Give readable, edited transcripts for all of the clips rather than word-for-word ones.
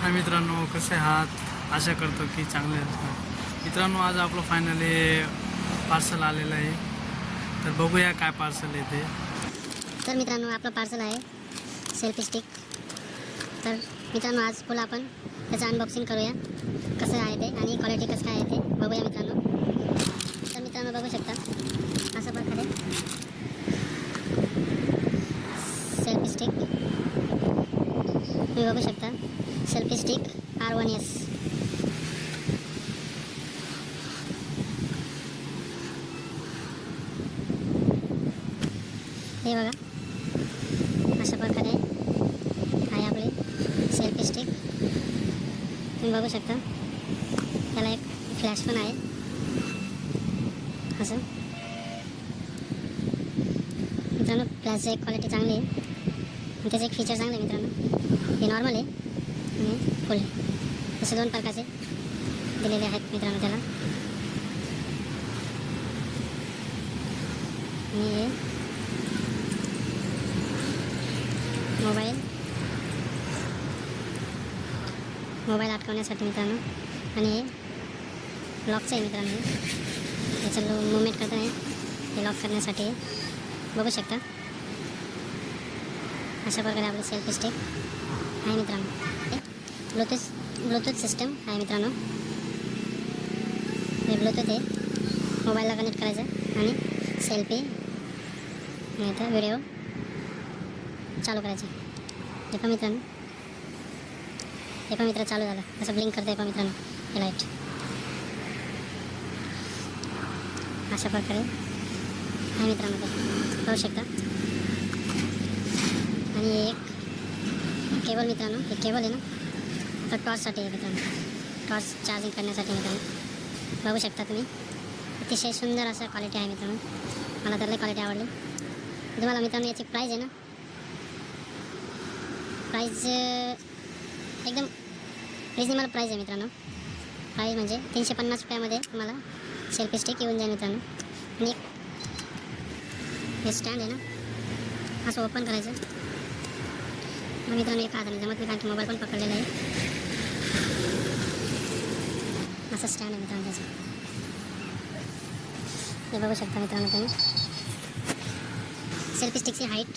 हाय मित्रांनो, कसे आहात? आशा करतो की चांगले असणार. मित्रांनो, आज आपलं फायनली पार्सल आलेलं आहे. तर बघूया काय पार्सल आहे ते. तर मित्रांनो, आपलं पार्सल आहे सेल्फी स्टिक. तर मित्रांनो, आज फुल आपण त्याचं अनबॉक्सिंग करूया, कसं आहे ते आणि क्वालिटी कसं काय आहे ते बघूया मित्रांनो. तर मित्रांनो, बघू शकता असं प्रकारे सेल्फी स्टिक तुम्ही बघू शकता. Selfie stick R1S. हे बघा, अशा प्रकारे आहे आपली सेल्फी स्टिक. तुम्ही बघू शकता. त्याला एक फ्लॅश पण आहे असं. मित्रांनो, फ्लॅशची एक क्वालिटी चांगली आहे आणि त्याचे एक फीचर चांगले आहे मित्रांनो. हे नॉर्मल आहे आणि फुल आहे, असे दोन प्रकारचे दिलेले आहेत मित्रांनो त्याला. आणि हे मोबाईल अटकवण्यासाठी मित्रांनो. आणि हे लॉकचं आहे मित्रांनो. याचं मुवमेंट करत आहे, हे लॉक करण्यासाठी बघू शकता. अशा प्रकारे आपली सेल्फी स्टिक आहे मित्रांनो. ब्लूटूथ सिस्टम आहे मित्रांनो. हे ब्लूटूथ आहे, मोबाईलला कनेक्ट करायचं आणि सेल्फी नाही व्हिडिओ चालू करायचे. हे पण मित्रांनो, हे पण मित्र चालू झालं, असं ब्लिंक करतं आहे पण मित्रांनो हे लाईट. अशा प्रकारे आहे मित्रांनो ते पाहू शकता. आणि एक केबल मित्रांनो, हे केबल आहे ना, तर टॉर्चसाठी आहे मित्रांनो. टॉर्च चार्जिंग करण्यासाठी मित्रांनो बघू शकता तुम्ही. अतिशय सुंदर असं क्वालिटी आहे मित्रांनो. मला तर लई क्वालिटी आवडली. तुम्हाला मित्रांनो याची प्राईज आहे ना, प्राईज एकदम रिजनेबल प्राईज आहे मित्रांनो. प्राईज म्हणजे 350 रुपयामध्ये तुम्हाला सेल्फी स्टिक येऊन जाईल मित्रांनो. आणि एक हे स्टँड आहे ना, असं ओपन करायचं. मग मित्रांनो एका हाताने जमत नाही कारण की मोबाईल पण पकडलेला आहे. असं स्टँड आहे मित्रांनो त्याचं. हे बघू शकता मित्रांनो तुम्ही. सेल्फी स्टिकची हाईट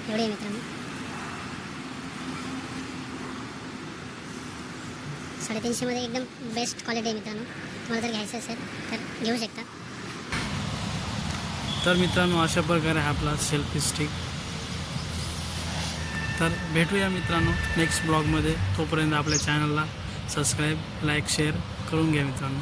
एवढी आहे मित्रांनो. 350 मध्ये एकदम बेस्ट क्वालिटी आहे मित्रांनो. तुम्हाला जर घ्यायचं असेल तर घेऊ शकता. तर मित्रांनो, अशा प्रकारे हा आपला सेल्फी स्टिक. तर भेटूया मित्रांनो नेक्स्ट ब्लॉगमध्ये. तोपर्यंत आपल्या चॅनलला सबस्क्राईब, लाईक, शेअर करून घ्या मित्रांनो.